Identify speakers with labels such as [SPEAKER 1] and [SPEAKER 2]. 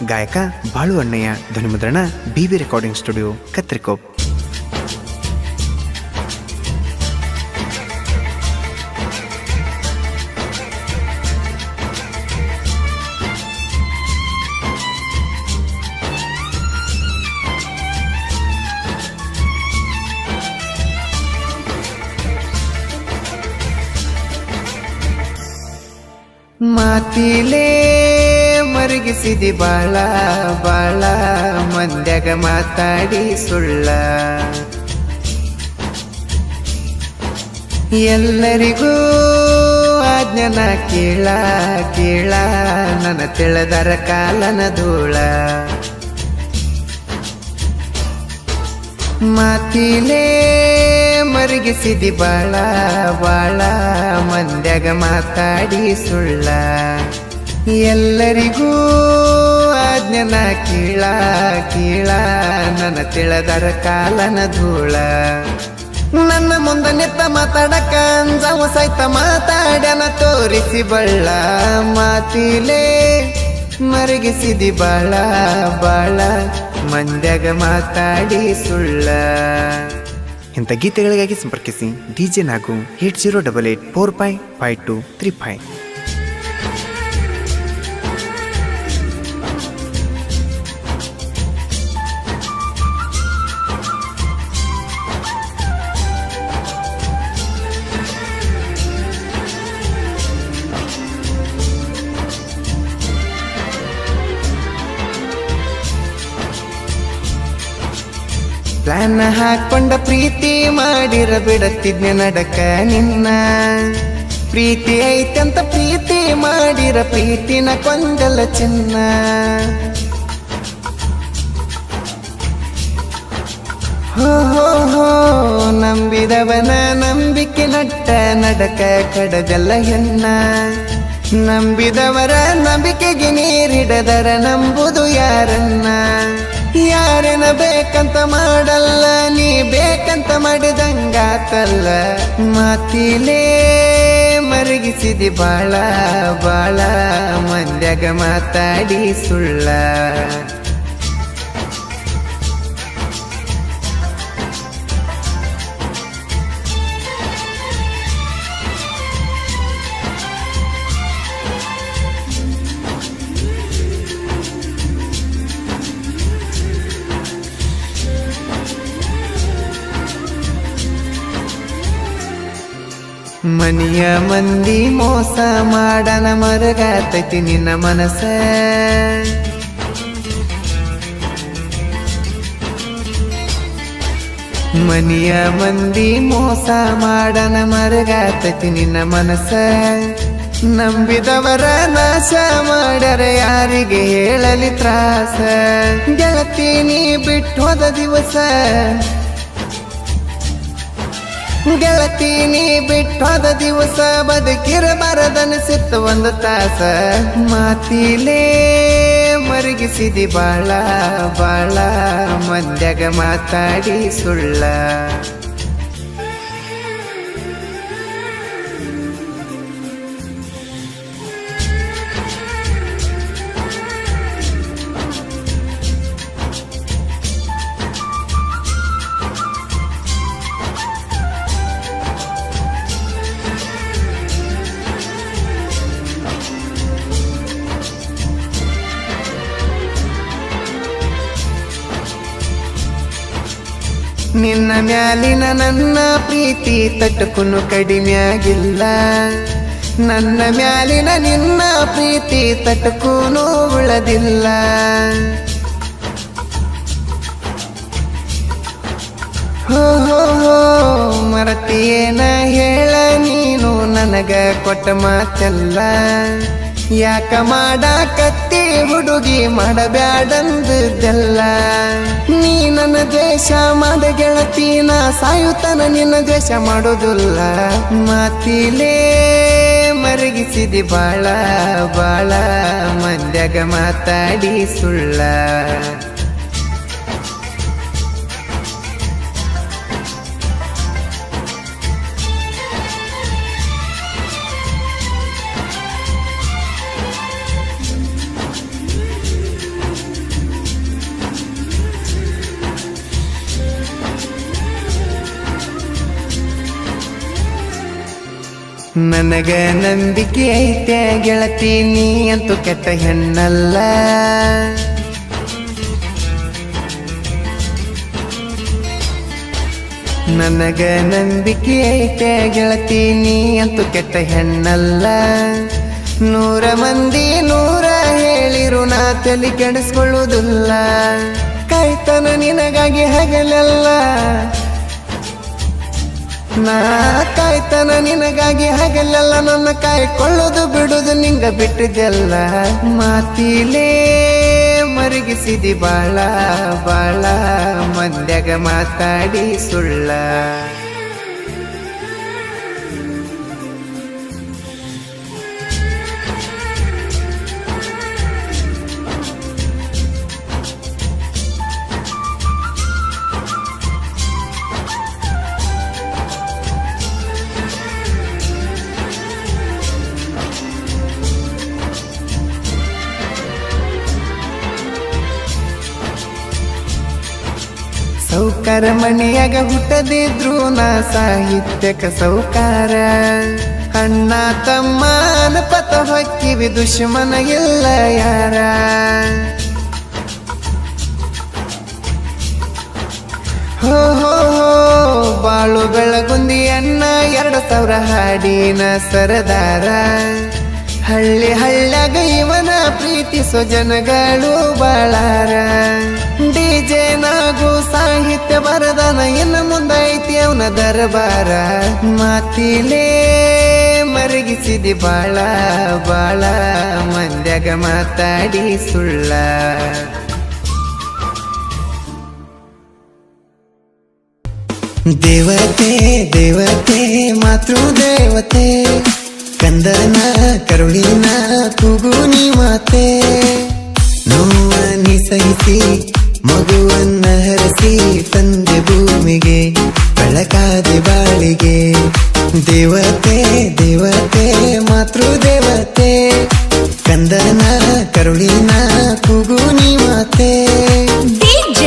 [SPEAKER 1] ಗಾಯಕ ಬಾಳು ಅಣ್ಣಯ್ಯ, ಧ್ವನಿಮುದ್ರಣ BB recording studio, ಕತ್ರಿಕೋಪ್.
[SPEAKER 2] ಮಾತಿಲೇ ಮರಗಿಸಿದಿ ಬಾಳ ಬಾಳ, ಮಂದ್ಯಾಗ ಮಾತಾಡಿ ಸುಳ್ಳ. ಎಲ್ಲರಿಗೂ ಆಜ್ಞನ ಕೇಳ ಕೇಳ, ನನ್ನ ತಿಳಿದರ ಕಾಲನ ಧೂಳ. ಮಾತಿಲೇ ಮರಗಿಸಿದಿ ಬಾಳ ಬಾಳ, ಮಂದ್ಯಾಗ ಮಾತಾಡಿ ಸುಳ್ಳ. ಎಲ್ಲರಿಗೂ ಆಜ್ಞನ ಕೇಳ ಕೇಳ, ನನ್ನ ತಿಳಿದರ ಕಾಲನ ಧೂಳ. ನನ್ನ ಮುಂದ ನಿತ್ತ ಮಾತಾಡಕ ಅಂಜವ ಸಹಿತ ಮಾತಾಡ್ಯನ ತೋರಿಸಿ ಬಳ್ಳ. ಮಾತಿಲೇ ಮರಗಿಸಿದಿ ಬಾಳ ಬಾಳ, ಮಂದ್ಯಾಗ ಮಾತಾಡಿ ಸುಳ್ಳ.
[SPEAKER 1] ಇಂಥ ಗೀತೆಗಳಿಗಾಗಿ ಸಂಪರ್ಕಿಸಿ DJ ನಾಗು 8088455235.
[SPEAKER 2] ಪ್ಲಾನ್ ಹಾಕೊಂಡ ಪ್ರೀತಿ ಮಾಡಿರ ಬಿಡತ್ತಿದ್ನೆ ನಡಕ ನಿನ್ನ. ಪ್ರೀತಿ ಐತಂತ ಪ್ರೀತಿ ಮಾಡಿರ ಪ್ರೀತಿನ ಕೊಂದಲ ಚಿನ್ನ. ಹೋ ಹೋ ಹೋ ನಂಬಿದವನ ನಂಬಿಕೆ ನಟ್ಟ ನಡಕ ಕಡದಲ್ಲ ಹೆಣ್ಣ. ನಂಬಿದವರ ನಂಬಿಕೆಗೆ ನೀರಿಡದರ ನಂಬುದು ಯಾರನ್ನ. ಯಾರೇನ ಬೇಕಂತ ಮಾಡಲ್ಲ, ನೀ ಬೇಕಂತ ಮಾಡಿದಂಗಾತಲ್ಲ. ಮಾತಿಲೇ ಮರಗಿಸಿದಿ ಬಾಳ ಬಾಳ, ಮಂದ್ಯಾಗ ಮಾತಾಡಿ ಸುಳ್ಳ. ಮನಿಯ ಮಂದಿ ಮೋಸ ಮಾಡನ ಮರಗಾತೈತಿ ನಿನ್ನ ಮನಸ. ಮನಿಯ ಮಂದಿ ಮೋಸ ಮಾಡನ ಮರಗಾತೈತಿ ನಿನ್ನ ಮನಸ. ನಂಬಿದವರ ನಾಶ ಮಾಡ್ಯಾರ ಯಾರಿಗೆ ಹೇಳಲಿ ತ್ರಾಸ. ಗೆಳತಿ ನೀ ಬಿಟ್ಟು ಹೋದ ದಿವಸ, ಗೆಳತಿ ನೀ ಬಿಟ್ಟೋದ ದಿವಸ, ಬದುಕಿರಬಾರದನಿಸಿತ್ತು ಒಂದು ತಾಸ. ಮಾತಿಲೇ ಮರಗಿಸಿದಿ ಬಾಳ ಬಾಳ, ಮಂದ್ಯಾಗ ಮಾತಾಡಿ ಸುಳ್ಳ. ನಿನ್ನ ಮ್ಯಾಲಿನ ನನ್ನ ಪ್ರೀತಿ ತಟ್ಟುಕುನು ಕಡಿಮೆ ಆಗಿಲ್ಲ. ನನ್ನ ಮ್ಯಾಲಿನ ನಿನ್ನ ಪ್ರೀತಿ ತಟ್ಟುಕೂನು ಉಳದಿಲ್ಲ. ಹೋ ಹೋ ಹೋ ಮರತಿಯೇನ ಹೇಳ ನೀನು ನನಗ ಕೊಟ್ಟ ಮಾತೆಲ್ಲ. ಯಾಕ ಮಾಡಾಕತ್ತಿ ಹುಡುಗಿ ಮಾಡಬ್ಯಾಡಂದೆಲ್ಲ. ನೀ ನನ್ನ ದ್ವೇಷ ಮಾಡ ಗೆಳತಿ, ನಾ ಸಾಯುತನ ನಿನ್ನ ದ್ವೇಷ ಮಾಡೋದಿಲ್ಲ. ಮಾತಿಲೇ ಮರಗಿಸಿದಿ ಬಾಳ ಬಾಳ, ಮಂದ್ಯಾಗ ಮಾತಾಡಿ ಸುಳ್ಳ. ನನಗ ನಂಬಿಕೆ ಐತೆ ಗೆಳತಿ ನೀ ಅಂತೂ ಕೆಟ್ಟ ಹೆಣ್ಣಲ್ಲ. ನನಗ ನಂಬಿಕೆ ಐತೆ ಗೆಳತಿ ನೀ ಅಂತೂ ಕೆಟ್ಟ ಹೆಣ್ಣಲ್ಲ. 100 ಮಂದಿ 100 ಹೇಳಿರು ನಾ ತಲೆ ಕೆಡಿಸ್ಕೊಳ್ಳುವುದಿಲ್ಲ. ಕಾಯ್ತಾನ ನಿನಗಾಗಿ ಹಗಲೆಲ್ಲ, ನಾ ಕಾಯ್ತಾನ ನಿನಗಾಗಿ ಹಗಲೆಲ್ಲ. ನನ್ನ ಕಾಯ್ಕೊಳ್ಳೋದು ಬಿಡುದು ನಿಂಗ ಬಿಟ್ಟಿದ್ದೆಲ್ಲ. ಮಾತಿಲೇ ಮರಗಿಸಿದಿ ಬಾಳ ಬಾಳ, ಮಂದ್ಯಾಗ ಮಾತಾಡಿ ಸುಳ್ಳ. ಸೌಕಾರ ಮಣಿಯಾಗ ಹುಟ್ಟದಿದ್ರು ನಾ ಸಾಹಿತ್ಯಕ ಸೌಕಾರ. ಅಣ್ಣ ತಮ್ಮ ಅನುಪತ ಹೊಕ್ಕಿವಿ ದುಶ್ಮನ ಇಲ್ಲ ಯಾರ. ಹೋ ಹೋ ಹೋ ಬಾಳು ಬೆಳಗುಂದಿ ಅಣ್ಣ 2000 ಹಾಡಿನ ಸರದಾರ. ಹಳ್ಳಿ ಹಳ್ಳ್ಯಾಗ ಇವನ ಪ್ರೀತಿಸೋ ಜನಗಳು ಬಾಳಾರ. ಡಿಜೆ ನಾಗು ಸಾಹಿತ್ಯ ಬರದಾನ, ಇನ್ನು ಮುಂದೈತಿ ಅವನ ದರ್ಬಾರ. ಮಾತಿಲೇ ಮರಗಿಸಿದಿ ಬಾಳ ಬಾಳ, ಮಂದ್ಯಾಗ ಮಾತಾಡಿ ಸುಳ್ಳ. ದೇವತೆ ದೇವತೆ ಮಾತೃ ದೇವತೆ, ಕಂದನ ಕರುಳಿನ ಕೂಗುನಿ ಮಾತೆ. ನೋವ ನೀ ಸಹಿಸಿ ಮಗುವನ್ನ ಹರಸಿ ತಂದೆ ಭೂಮಿಗೆ ಬೆಳಕಾದೆ ಬಾಳಿಗೆ. ದೇವತೆ ದೇವತೆ ಮಾತೃ ದೇವತೆ, ಕಂದನ ಕರುಳಿನ ಕೂಗುನಿ ಮಾತೆ.
[SPEAKER 3] DJ